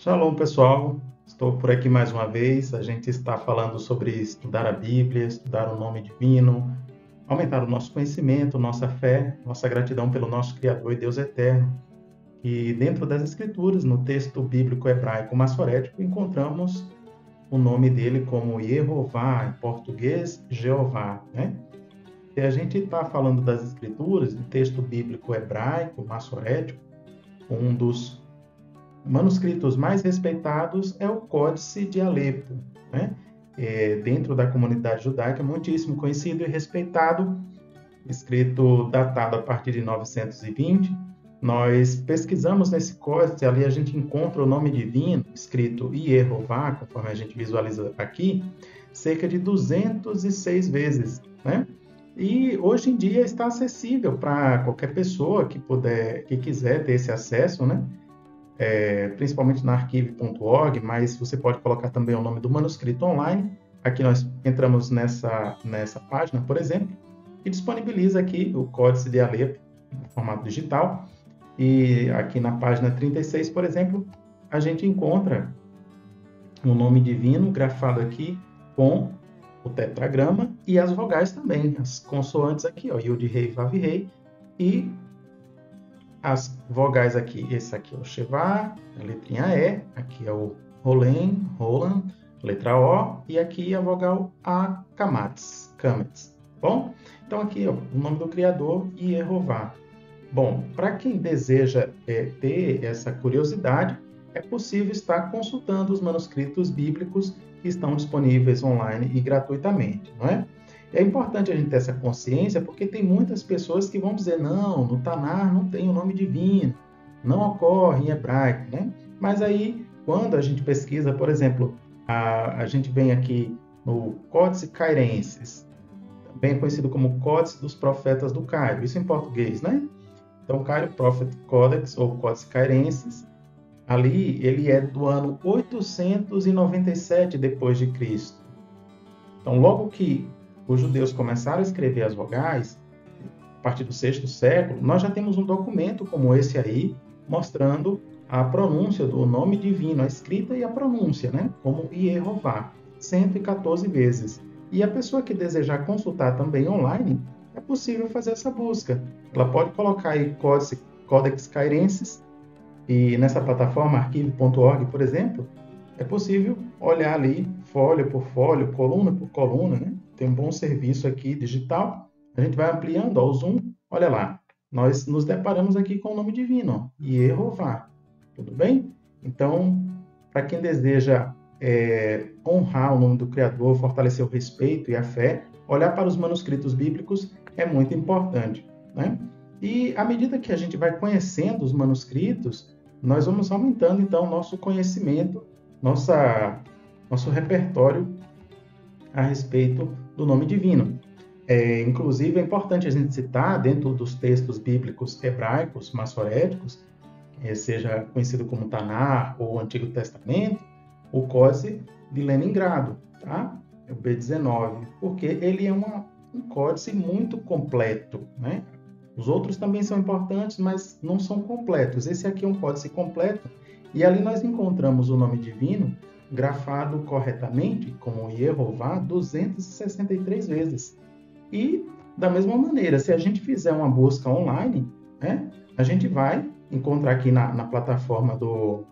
Shalom, pessoal. Estou por aqui mais uma vez. A gente está falando sobre estudar a Bíblia, estudar o nome divino, aumentar o nosso conhecimento, nossa fé, nossa gratidão pelo nosso Criador e Deus eterno. E dentro das Escrituras, no texto bíblico hebraico massorético, encontramos o nome dele como Yehová, em português, Jeová, né? Se a gente está falando das Escrituras, no texto bíblico hebraico massorético, um dos manuscritos mais respeitados é o Códice de Alepo, né? Dentro da comunidade judaica, muitíssimo conhecido e respeitado, escrito datado a partir de 920. Nós pesquisamos nesse códice, ali a gente encontra o nome divino, escrito Yehová, conforme a gente visualiza aqui, cerca de 206 vezes, né? E hoje em dia está acessível para qualquer pessoa que quiser ter esse acesso, né? Principalmente na arquive.org, mas você pode colocar também o nome do manuscrito online. Aqui nós entramos nessa página, por exemplo, e disponibiliza aqui o Códice de Alepo no formato digital. E aqui na página 36, por exemplo, a gente encontra o nome divino grafado aqui com o tetragrama e as vogais também, as consoantes aqui, ó, Yud, Rei, Vav, Rei, e as vogais aqui, esse aqui é o Sheva, a letrinha E, aqui é o Rolen, Roland, letra O, e aqui a vogal A, Kamatz, bom? Então aqui, ó, o nome do Criador, Yehová. Bom, para quem deseja ter essa curiosidade, é possível estar consultando os manuscritos bíblicos que estão disponíveis online e gratuitamente, não é? É importante a gente ter essa consciência, porque tem muitas pessoas que vão dizer, não, no Tanar não tem o nome divino, não ocorre em hebraico, né? Mas aí, quando a gente pesquisa, por exemplo, a gente vem aqui no Códice Cairenses, também conhecido como Códice dos Profetas do Cairo, isso em português, né? Então, Cairo Prophet Codex, ou Códice Cairenses, ali ele é do ano 897 depois de Cristo. Então, logo que os judeus começaram a escrever as vogais, a partir do sexto século, nós já temos um documento como esse aí, mostrando a pronúncia do nome divino, a escrita e a pronúncia, né? Como Yehová, 114 vezes. E a pessoa que desejar consultar também online, é possível fazer essa busca. Ela pode colocar aí Codex Cairenses, e nessa plataforma arquive.org, por exemplo, é possível olhar ali, folha por folha, coluna por coluna, né? Tem um bom serviço aqui digital. A gente vai ampliando, ó, o zoom. Olha lá, nós nos deparamos aqui com o nome divino, ó, Yehová. Tudo bem? Então, para quem deseja honrar o nome do Criador, fortalecer o respeito e a fé, olhar para os manuscritos bíblicos é muito importante, né? E à medida que a gente vai conhecendo os manuscritos, nós vamos aumentando, então, nosso conhecimento, nosso repertório a respeito do nome divino. Inclusive, é importante a gente citar, dentro dos textos bíblicos hebraicos, massoréticos, seja conhecido como Tanar ou Antigo Testamento, o Códice de Leningrado, tá? É o B19, porque ele é um códice muito completo, né? Os outros também são importantes, mas não são completos. Esse aqui é um códice completo, e ali nós encontramos o nome divino grafado corretamente, como Yehová, 263 vezes. E, da mesma maneira, se a gente fizer uma busca online, né, a gente vai encontrar aqui na plataforma do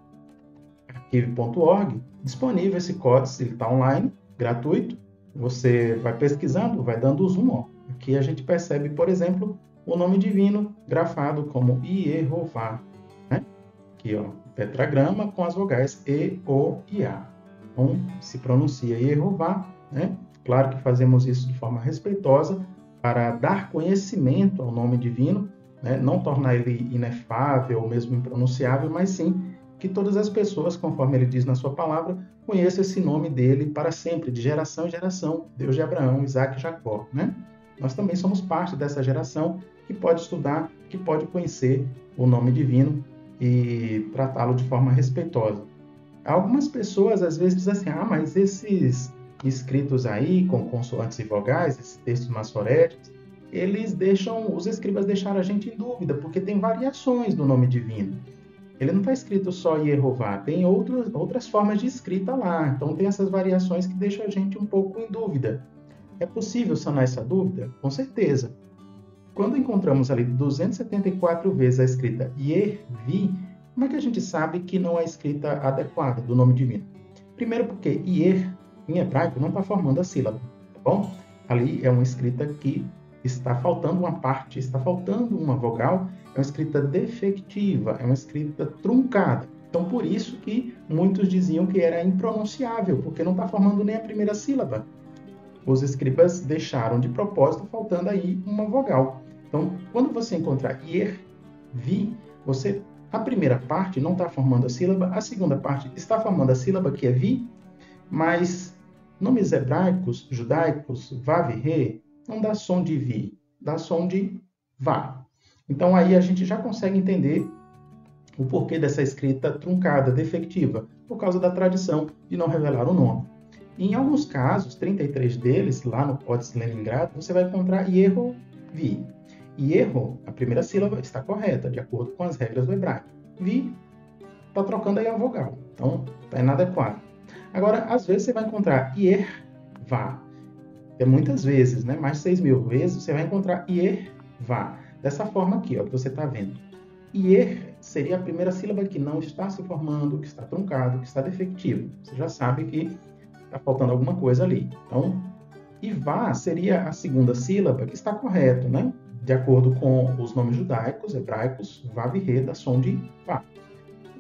arquive.org, disponível esse códice, ele está online, gratuito. Você vai pesquisando, vai dando zoom. Ó. Aqui a gente percebe, por exemplo, o nome divino grafado como Yehová. Né? Aqui, ó, tetragrama com as vogais E, O e A. Então, se pronuncia Yehová, né? Claro que fazemos isso de forma respeitosa para dar conhecimento ao nome divino, né? Não tornar ele inefável ou mesmo impronunciável, mas sim que todas as pessoas, conforme ele diz na sua palavra, conheçam esse nome dele para sempre, de geração em geração, Deus de Abraão, Isaac e Jacó, né? Nós também somos parte dessa geração que pode estudar, que pode conhecer o nome divino e tratá-lo de forma respeitosa. Algumas pessoas às vezes dizem assim, mas esses escritos aí com consoantes e vogais, esses textos massoréticos, os escribas deixaram a gente em dúvida, porque tem variações do nome divino. ele não está escrito só Yehová, tem outras formas de escrita lá. Então, tem essas variações que deixam a gente um pouco em dúvida. É possível sanar essa dúvida? Com certeza. Quando encontramos ali 274 vezes a escrita Yervi, como é que a gente sabe que não é a escrita adequada do nome divino? Primeiro porque Yer, em hebraico, não está formando a sílaba, tá bom? Ali é uma escrita que está faltando uma parte, está faltando uma vogal, é uma escrita defectiva, é uma escrita truncada. Então, por isso que muitos diziam que era impronunciável, porque não está formando nem a primeira sílaba. Os escribas deixaram de propósito, faltando aí uma vogal. Então, quando você encontrar Yer, Vi, a primeira parte não está formando a sílaba, a segunda parte está formando a sílaba, que é Vi, mas nomes hebraicos, judaicos, Vav e Re, não dá som de Vi, dá som de Vá. Então, aí a gente já consegue entender o porquê dessa escrita truncada, defectiva, por causa da tradição de não revelar o nome. Em alguns casos, 33 deles, lá no Códice Leningrado, você vai encontrar Yehovi. Yeho, a primeira sílaba, está correta, de acordo com as regras do hebraico. Vi, está trocando aí a vogal, então está inadequado. Agora, às vezes você vai encontrar Yervá. Muitas vezes, né? Mais de 6.000 vezes, você vai encontrar Yervá. Dessa forma aqui, ó, que você está vendo. Yer seria a primeira sílaba que não está se formando, que está truncado, que está defectivo. Você já sabe que está faltando alguma coisa ali. Então, Ivá seria a segunda sílaba que está correto, né? De acordo com os nomes judaicos, hebraicos, Vav e Re, dá som de Vá.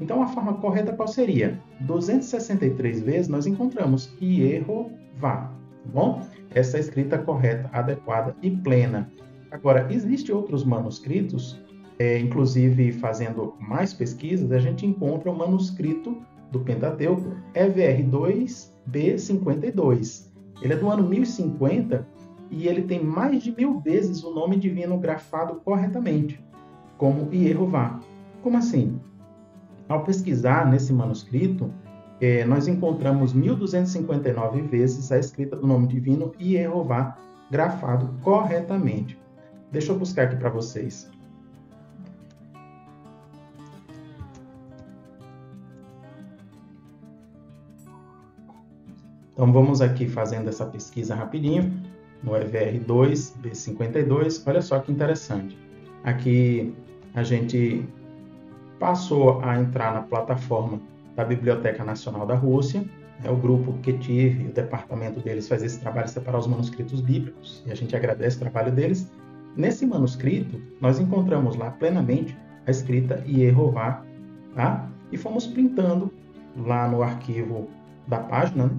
Então, a forma correta qual seria? 263 vezes nós encontramos Yehová, tá bom? Essa é a escrita correta, adequada e plena. Agora, existem outros manuscritos, inclusive fazendo mais pesquisas, a gente encontra o manuscrito do Pentateuco, EVR2B52. Ele é do ano 1050 e ele tem mais de 1000 vezes o nome divino grafado corretamente, como Yehová. Como assim? Ao pesquisar nesse manuscrito, nós encontramos 1259 vezes a escrita do nome divino Yehová grafado corretamente. Deixa eu buscar aqui para vocês. Então, vamos aqui fazendo essa pesquisa rapidinho, no EVR2B52. Olha só que interessante. Aqui a gente passou a entrar na plataforma da Biblioteca Nacional da Rússia. O grupo Ketiv, o departamento deles, faz esse trabalho de separar os manuscritos bíblicos, e a gente agradece o trabalho deles. Nesse manuscrito, nós encontramos lá plenamente a escrita Yehová, tá? E fomos printando lá no arquivo da página, né?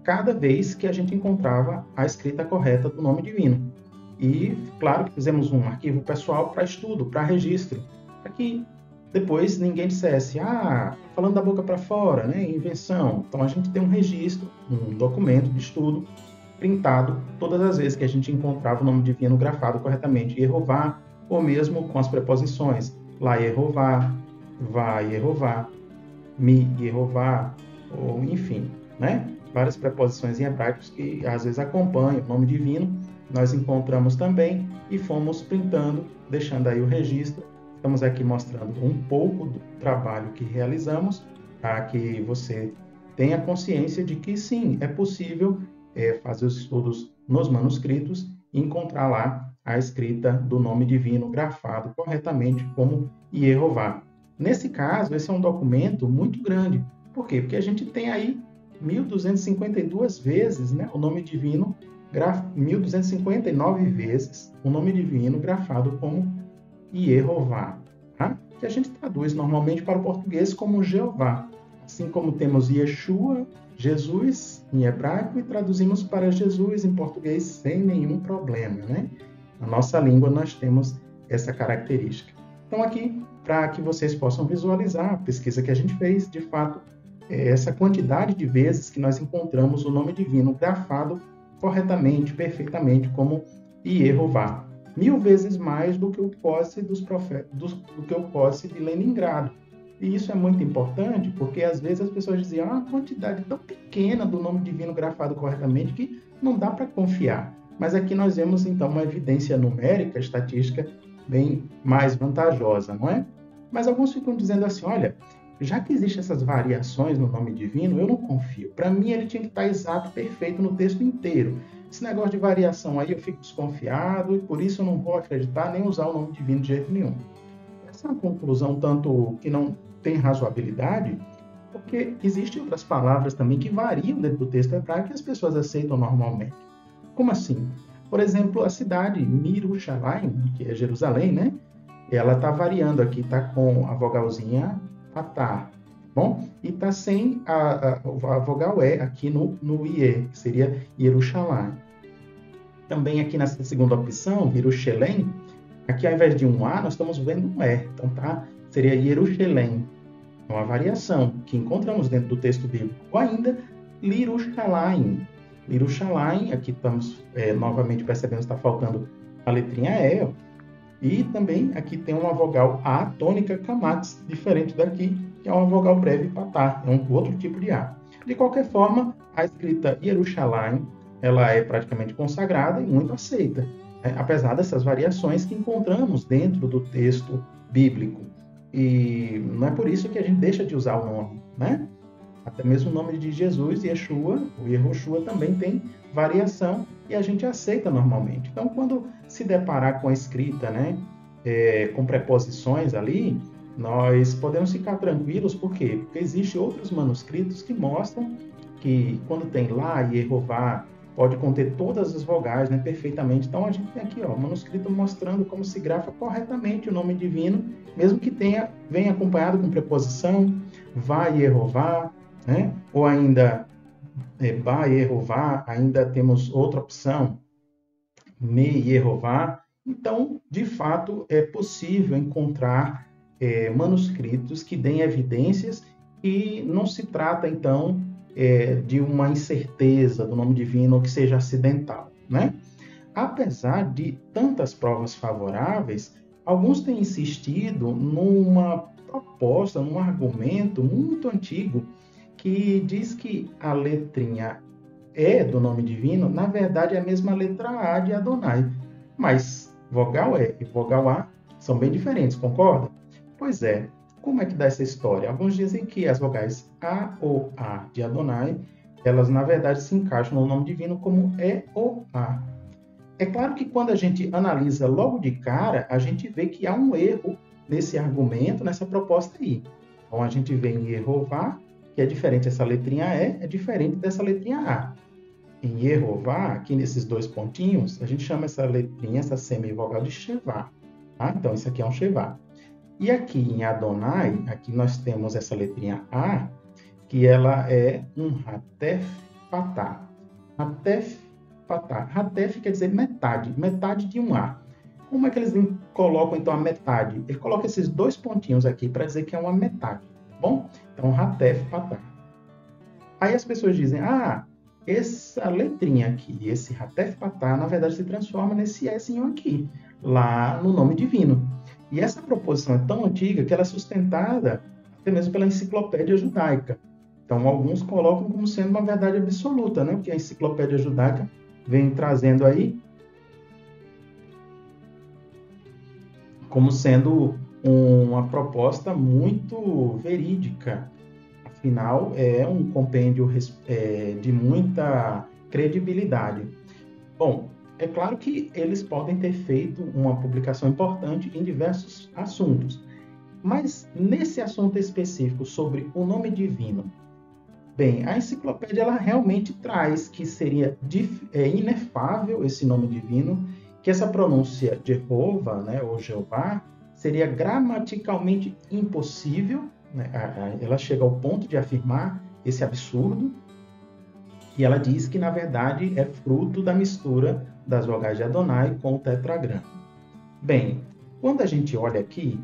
Cada vez que a gente encontrava a escrita correta do nome divino. E, claro, que fizemos um arquivo pessoal para estudo, para registro, para que depois ninguém dissesse, falando da boca para fora, né, invenção. Então, a gente tem um registro, um documento de estudo, printado todas as vezes que a gente encontrava o nome divino grafado corretamente, Yehová, ou mesmo com as preposições, lá Yehová, vá Yehová, mi Yehová, ou enfim, né? Várias preposições em hebraicos que às vezes acompanham o nome divino, nós encontramos também e fomos printando, deixando aí o registro. Estamos aqui mostrando um pouco do trabalho que realizamos, para que você tenha consciência de que sim, é possível fazer os estudos nos manuscritos e encontrar lá a escrita do nome divino grafado corretamente como Yehová. Nesse caso, esse é um documento muito grande. Por quê? Porque a gente tem aí 1252 vezes, né, o nome divino, 1259 vezes o nome divino grafado como Yehová, tá? Que a gente traduz normalmente para o português como Jeová, assim como temos Yeshua, Jesus em hebraico, e traduzimos para Jesus em português sem nenhum problema, né? Na nossa língua nós temos essa característica. Então aqui, para que vocês possam visualizar a pesquisa que a gente fez, de fato, essa quantidade de vezes que nós encontramos o nome divino grafado corretamente, perfeitamente, como Yehová. 1000 vezes mais do que o Códice dos Profetas, do que o Códice de Leningrado. E isso é muito importante, porque às vezes as pessoas diziam uma quantidade tão pequena do nome divino grafado corretamente que não dá para confiar. Mas aqui nós vemos, então, uma evidência numérica, estatística, bem mais vantajosa, não é? Mas alguns ficam dizendo assim, olha, já que existem essas variações no nome divino, eu não confio. Para mim, ele tinha que estar exato, perfeito no texto inteiro. Esse negócio de variação aí, eu fico desconfiado e por isso eu não vou acreditar nem usar o nome divino de jeito nenhum. Essa é uma conclusão tanto que não tem razoabilidade, porque existem outras palavras também que variam dentro do texto hebraico que as pessoas aceitam normalmente. Como assim? Por exemplo, a cidade Mirushalayim, que é Jerusalém, né? Ela está variando aqui, está com a vogalzinha patá, bom? E está sem a vogal E aqui no IE, que seria Yerushalayim. Também aqui nessa segunda opção, Yerushalém, aqui ao invés de um A, nós estamos vendo um E. Então, tá? Seria Yerushalém. É uma variação que encontramos dentro do texto bíblico. Ou ainda, Lirushalayim. Lirushalayim, aqui estamos novamente percebendo que está faltando a letrinha E. E também aqui tem uma vogal A tônica kamatz, diferente daqui, que é uma vogal breve patá, é um outro tipo de A. De qualquer forma, a escrita Yerushalayim, ela é praticamente consagrada e muito aceita, né? Apesar dessas variações que encontramos dentro do texto bíblico. E não é por isso que a gente deixa de usar o nome, né? Até mesmo o nome de Jesus, Yeshua, o Yehoshua também tem variação e a gente aceita normalmente. Então, quando se deparar com a escrita, né, com preposições ali, nós podemos ficar tranquilos, por quê? Porque existem outros manuscritos que mostram que quando tem lá e Yehová, pode conter todas as vogais, né, perfeitamente. Então, a gente tem aqui, ó, o manuscrito mostrando como se grafa corretamente o nome divino, mesmo que venha acompanhado com preposição, vai Yehová, né? Ou ainda Ba Yehová, ainda temos outra opção, Me Yehová. Então, de fato, é possível encontrar manuscritos que deem evidências e não se trata, então, de uma incerteza do nome divino ou que seja acidental, né? Apesar de tantas provas favoráveis, alguns têm insistido numa proposta, num argumento muito antigo, que diz que a letrinha E do nome divino, na verdade, é a mesma letra A de Adonai. Mas vogal E e vogal A são bem diferentes, concorda? Pois é. Como é que dá essa história? Alguns dizem que as vogais A ou A de Adonai, elas na verdade se encaixam no nome divino como E ou A. É claro que quando a gente analisa logo de cara, a gente vê que há um erro nesse argumento, nessa proposta aí. Então a gente vê em Yehová, que é diferente essa letrinha E, é diferente dessa letrinha A. Em Yehová, aqui nesses dois pontinhos, a gente chama essa letrinha, essa semivogal de Shevá. Tá? Então isso aqui é um Shevá. E aqui em Adonai, aqui nós temos essa letrinha A, que ela é um Hatef Patá. Hatef Patá. Hatef quer dizer metade, metade de um A. Como é que eles colocam então a metade? Ele coloca esses dois pontinhos aqui para dizer que é uma metade, tá bom? Então, Hatef Patá. Aí as pessoas dizem, essa letrinha aqui, esse Hatef Patá, na verdade se transforma nesse Ezinho aqui, lá no nome divino. E essa proposição é tão antiga que ela é sustentada até mesmo pela enciclopédia judaica. Então, alguns colocam como sendo uma verdade absoluta, né? O que a enciclopédia judaica vem trazendo aí como sendo uma proposta muito verídica. Afinal, é um compêndio de muita credibilidade. Bom, é claro que eles podem ter feito uma publicação importante em diversos assuntos, mas nesse assunto específico sobre o nome divino, bem, a enciclopédia ela realmente traz que seria inefável esse nome divino, que essa pronúncia Jehová, né, ou Jeová, seria gramaticalmente impossível, né? Ela chega ao ponto de afirmar esse absurdo, e ela diz que, na verdade, é fruto da mistura das vogais de Adonai com o tetragrama. Bem, quando a gente olha aqui,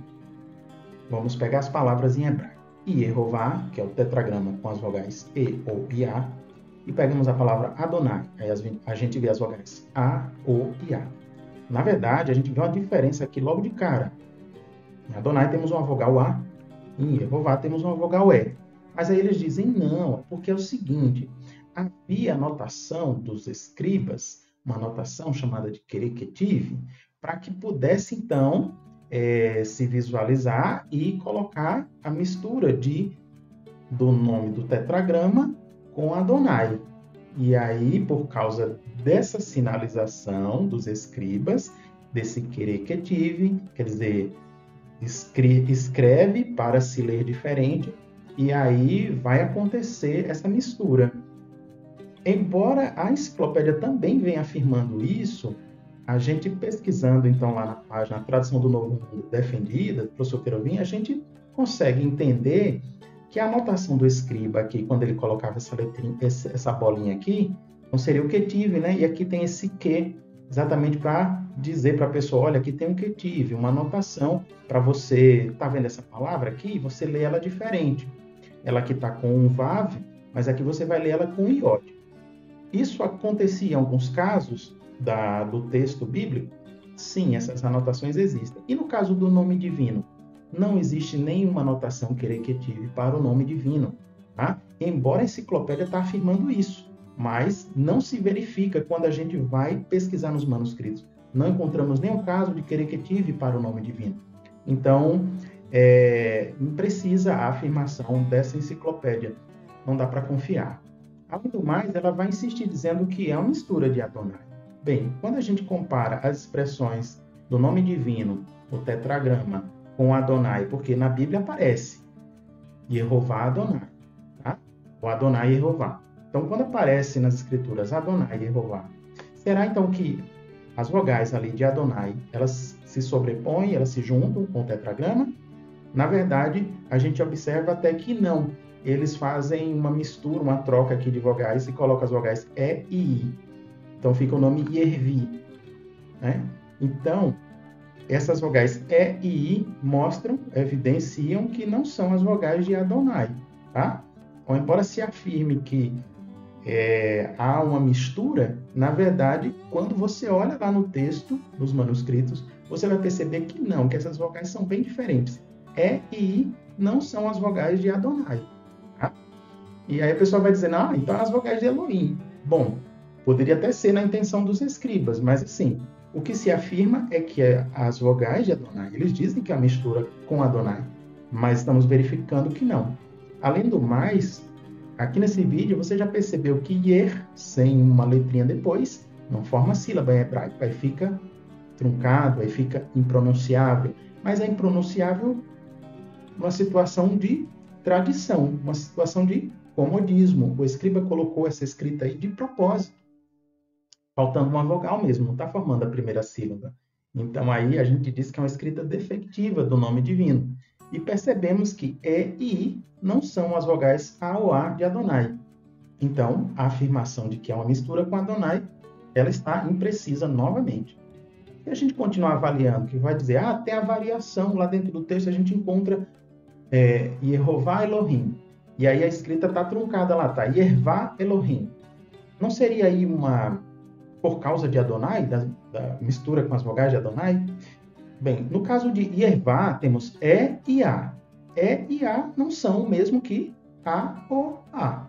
vamos pegar as palavras em hebraico. Yehová, que é o tetragrama com as vogais E ou Iá, e pegamos a palavra Adonai, aí a gente vê as vogais A, O e A. Na verdade, a gente vê uma diferença aqui logo de cara. Em Adonai temos uma vogal A, em Yehová temos uma vogal E. Mas aí eles dizem não, porque é o seguinte, havia anotação dos escribas, uma anotação chamada de Kereketiv, para que pudesse, então, se visualizar e colocar a mistura do nome do tetragrama com Adonai. E aí, por causa dessa sinalização dos escribas, desse querer que tive, quer dizer, escreve para se ler diferente, e aí vai acontecer essa mistura. Embora a enciclopédia também venha afirmando isso, a gente pesquisando então lá na página Tradução do Novo Mundo Defendida, do professor Queirovinho, a gente consegue entender que a anotação do escriba aqui, quando ele colocava essa letrinha, essa bolinha aqui, não seria o quetive, né? E aqui tem esse que, exatamente para dizer para a pessoa, olha, aqui tem um quetive, uma anotação para você, tá vendo essa palavra aqui? Você lê ela diferente. Ela aqui está com um vav, mas aqui você vai ler ela com um iod. Isso acontecia em alguns casos do texto bíblico? Sim, essas anotações existem. E no caso do nome divino? Não existe nenhuma anotação querequetive para o nome divino, tá? Embora a enciclopédia está afirmando isso, mas não se verifica quando a gente vai pesquisar nos manuscritos. Não encontramos nenhum caso de querequetive para o nome divino. Então, imprecisa a afirmação dessa enciclopédia. Não dá para confiar. Além do mais, ela vai insistir dizendo que é uma mistura de Adonai. Bem, quando a gente compara as expressões do nome divino, o tetragrama, com Adonai, porque na Bíblia aparece Yehová Adonai, tá? O Adonai Yehová. Então, quando aparece nas Escrituras Adonai Yehová, será então que as vogais ali de Adonai, elas se sobrepõem, elas se juntam com o tetragrama? Na verdade, a gente observa até que não. Eles fazem uma mistura, uma troca aqui de vogais e colocam as vogais E e I. Então, fica o nome Yervi, né? Então, essas vogais E e I evidenciam que não são as vogais de Adonai, tá? Então, embora se afirme que há uma mistura, na verdade, quando você olha lá no texto, nos manuscritos, você vai perceber que não, que essas vogais são bem diferentes. E e I não são as vogais de Adonai, tá? E aí a pessoa vai dizer, não, então as vogais de Elohim. Bom, poderia até ser na intenção dos escribas, mas assim, o que se afirma é que as vogais de Adonai, eles dizem que é a mistura com Adonai, mas estamos verificando que não. Além do mais, aqui nesse vídeo você já percebeu que Yer, sem uma letrinha depois, não forma sílaba em hebraico, aí fica truncado, aí fica impronunciável. Mas é impronunciável numa situação de tradição, uma situação de comodismo. O escriba colocou essa escrita aí de propósito, faltando uma vogal mesmo, não está formando a primeira sílaba. Então, aí a gente diz que é uma escrita defectiva do nome divino. E percebemos que E e I não são as vogais A ou A de Adonai. Então, a afirmação de que é uma mistura com Adonai, ela está imprecisa novamente. Se a gente continuar avaliando, que vai dizer, tem a variação lá dentro do texto, a gente encontra Yehová Elohim. E aí a escrita está truncada lá, tá? Yervá Elohim. Não seria aí por causa de Adonai, da mistura com as vogais de Adonai? Bem, no caso de Yervá, temos E e A. E e A não são o mesmo que A ou A.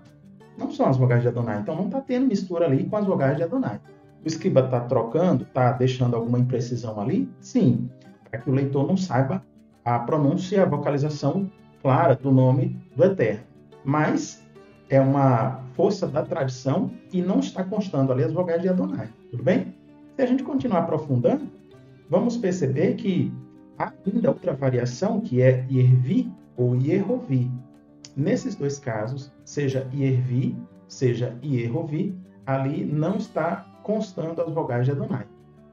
Não são as vogais de Adonai. Então, não está tendo mistura ali com as vogais de Adonai. O escriba está trocando, está deixando alguma imprecisão ali? Sim, para que o leitor não saiba a pronúncia e a vocalização clara do nome do Eterno. Mas é uma força da tradição e não está constando ali as vogais de Adonai. Tudo bem? Se a gente continuar aprofundando, vamos perceber que há ainda outra variação, que é Yervi ou Yehovi. Nesses dois casos, seja Yervi, seja Yehovi, ali não está constando as vogais de Adonai.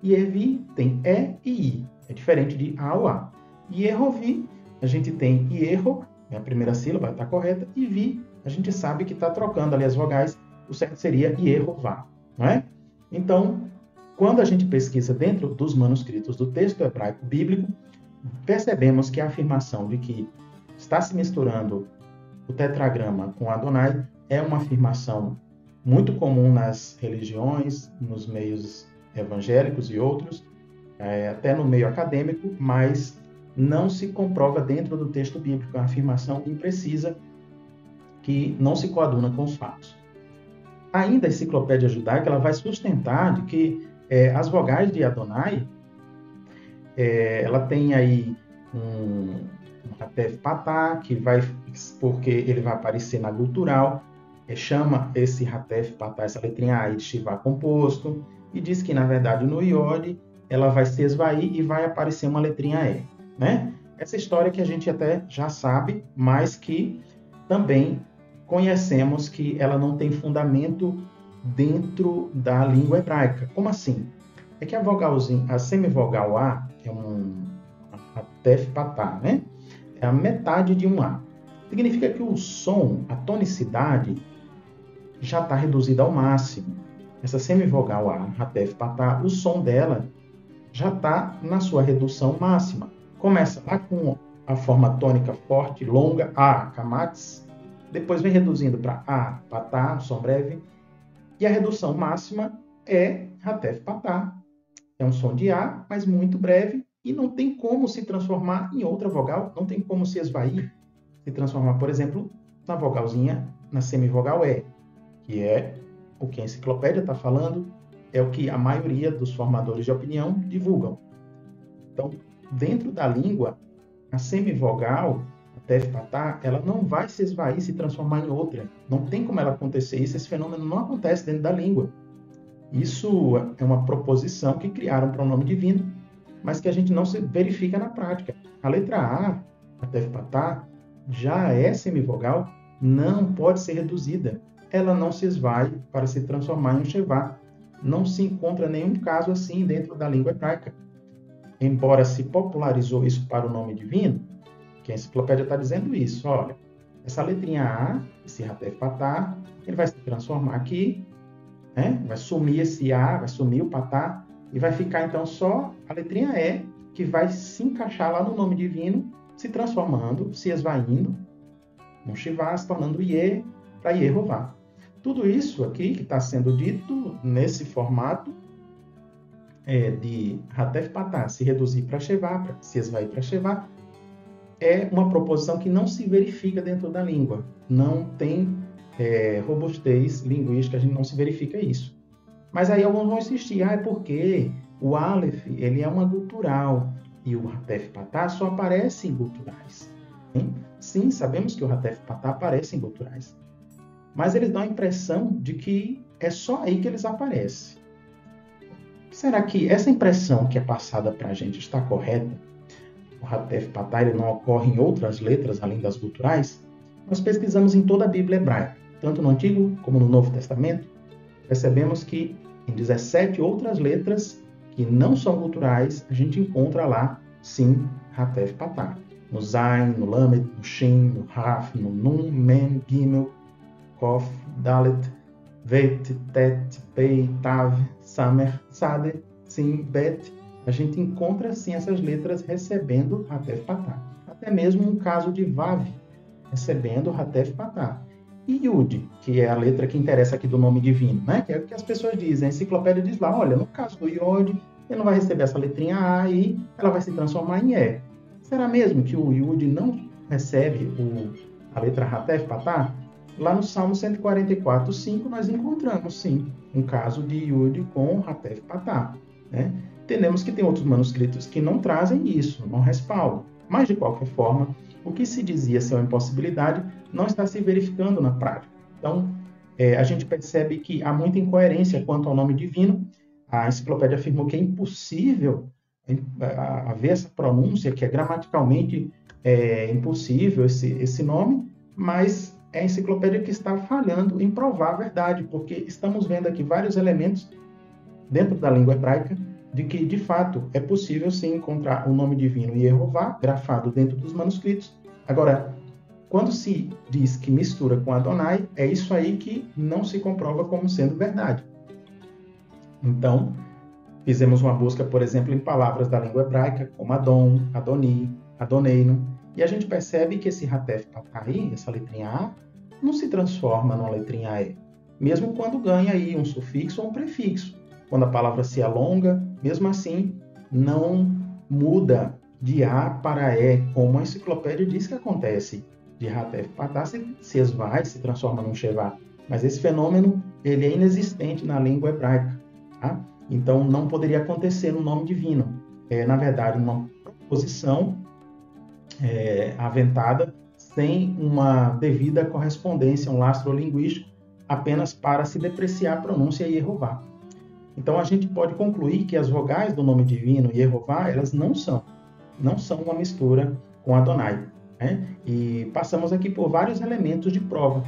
Yervi tem E e I, é diferente de A ou A. Yehovi, a gente tem Yeho, a primeira sílaba está correta, e Vi, a gente sabe que está trocando ali as vogais, o certo seria Yehová, não é? Então, quando a gente pesquisa dentro dos manuscritos do texto hebraico bíblico, percebemos que a afirmação de que está se misturando o tetragrama com Adonai é uma afirmação muito comum nas religiões, nos meios evangélicos e outros, até no meio acadêmico, mas não se comprova dentro do texto bíblico, é uma afirmação imprecisa que não se coaduna com os fatos. Ainda a enciclopédia judaica ela vai sustentar de que as vogais de Adonai ela tem aí um Hatef Patá, que vai, porque ele vai aparecer na gutural, chama esse Hatef Patá, essa letrinha A, de Shivá composto, e diz que, na verdade, no Iod, ela vai se esvair e vai aparecer uma letrinha E, né? Essa história que a gente até já sabe, mas que também conhecemos que ela não tem fundamento dentro da língua hebraica. Como assim? É que a semivogal A é um Hatef Patá, né? É a metade de um A. Significa que o som, a tonicidade, já está reduzida ao máximo. Essa semivogal A, Hatef Patá, o som dela já está na sua redução máxima. Começa lá com a forma tônica forte, longa, A, Kamatz, depois vem reduzindo para A, Patá, som breve, e a redução máxima é Hatef Patá. É um som de A, mas muito breve, e não tem como se transformar em outra vogal, não tem como se esvair, se transformar, por exemplo, na vogalzinha, na semivogal E, que é o que a enciclopédia está falando, é o que a maioria dos formadores de opinião divulgam. Então, dentro da língua, a semivogal, a Tef Patá, ela não vai se esvair, se transformar em outra. Não tem como ela acontecer isso, esse fenômeno não acontece dentro da língua. Isso é uma proposição que criaram para o nome divino, mas que a gente não se verifica na prática. A letra A, a Tef Patá, já é semivogal, não pode ser reduzida. Ela não se esvai para se transformar em um Shevá. Não se encontra nenhum caso assim dentro da língua hebraica. Embora se popularizou isso para o nome divino, que a enciclopédia está dizendo isso, olha, essa letrinha A, esse Hatef Patá, ele vai se transformar aqui, né? Vai sumir esse A, vai sumir o Patá, e vai ficar então só a letrinha E, que vai se encaixar lá no nome divino, se transformando, se esvaindo, um Shivá, se tornando Iê para Yehová. Tudo isso aqui que está sendo dito nesse formato de Hatef Patá, se reduzir para Shevá, para se esvair para Shevá, é uma proposição que não se verifica dentro da língua. Não tem robustez linguística, a gente não se verifica isso. Mas aí alguns vão insistir, é porque o Aleph ele é uma gutural e o Hatef Patá só aparece em guturais. Hein? Sim, sabemos que o Hatef Patá aparece em guturais. Mas eles dão a impressão de que é só aí que eles aparecem. Será que essa impressão que é passada para a gente está correta? O Hatef Patá não ocorre em outras letras além das guturais? Nós pesquisamos em toda a Bíblia hebraica, tanto no Antigo como no Novo Testamento. Percebemos que em 17 outras letras que não são guturais, a gente encontra lá, sim, Hatef Patá. No Zain, no Lamed, no Shin, no Raf, no Nun, Men, Gimel, Kof, Dalet, Vet, Tet, Pei, Tav, Samer, Sade, Sim, Bet. A gente encontra, sim, essas letras recebendo Hatef Patá. Até mesmo um caso de Vav, recebendo Hatef Patá. E Yud, que é a letra que interessa aqui do nome divino, né? Que é o que as pessoas dizem. A enciclopédia diz lá, olha, no caso do Yod, ele não vai receber essa letrinha A e ela vai se transformar em E. Será mesmo que o Yud não recebe a letra Hatef Patá? Lá no Salmo 144:5 nós encontramos, sim, um caso de Yud com Hatef Patá, né? Entendemos que tem outros manuscritos que não trazem isso, não respaldam. Mas, de qualquer forma, o que se dizia ser uma impossibilidade não está se verificando na prática. Então, a gente percebe que há muita incoerência quanto ao nome divino. A enciclopédia afirmou que é impossível haver essa pronúncia, que é gramaticalmente impossível esse nome, mas é a enciclopédia que está falhando em provar a verdade, porque estamos vendo aqui vários elementos dentro da língua hebraica de que, de fato, é possível sim encontrar o nome divino Yehová grafado dentro dos manuscritos. Agora, quando se diz que mistura com Adonai, é isso aí que não se comprova como sendo verdade. Então, fizemos uma busca, por exemplo, em palavras da língua hebraica, como Adon, Adoni, Adoneino, e a gente percebe que esse Hatef Patá aí, essa letrinha A, não se transforma numa letrinha E, mesmo quando ganha aí um sufixo ou um prefixo. Quando a palavra se alonga, mesmo assim, não muda de A para E, como a enciclopédia diz que acontece. De Hatef Patá se esvai, se transforma num Shevá. Mas esse fenômeno ele é inexistente na língua hebraica. Tá? Então, não poderia acontecer no nome divino. é, na verdade, uma proposição aventada sem uma devida correspondência, um lastro linguístico, apenas para se depreciar a pronúncia Yehová. Então, a gente pode concluir que as vogais do nome divino Yehová, elas não são uma mistura com Adonai, né? E passamos aqui por vários elementos de prova.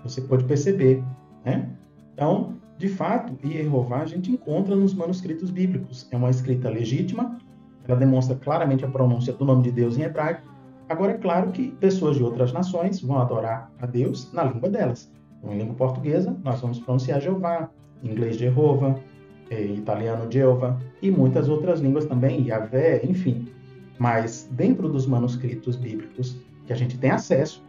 Você pode perceber, né? Então, de fato, Yehová a gente encontra nos manuscritos bíblicos. É uma escrita legítima, ela demonstra claramente a pronúncia do nome de Deus em hebraico. Agora, é claro que pessoas de outras nações vão adorar a Deus na língua delas. Então, em língua portuguesa, nós vamos pronunciar Jeová, em inglês Jehová, em italiano Jeová, e muitas outras línguas também, Yahvé, enfim. Mas dentro dos manuscritos bíblicos que a gente tem acesso,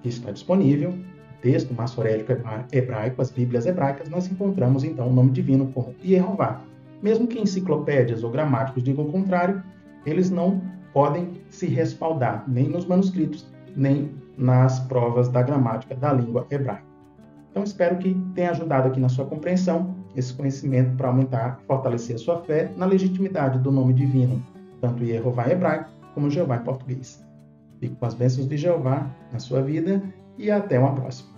que está disponível, o texto massorético hebraico, as Bíblias hebraicas, nós encontramos então o nome divino como Yehová. Mesmo que enciclopédias ou gramáticos digam o contrário, eles não podem se respaldar nem nos manuscritos, nem nas provas da gramática da língua hebraica. Então, espero que tenha ajudado aqui na sua compreensão, esse conhecimento para aumentar e fortalecer a sua fé na legitimidade do nome divino, tanto Yehová em hebraico como Jeová em português. Fique com as bênçãos de Jeová na sua vida e até uma próxima.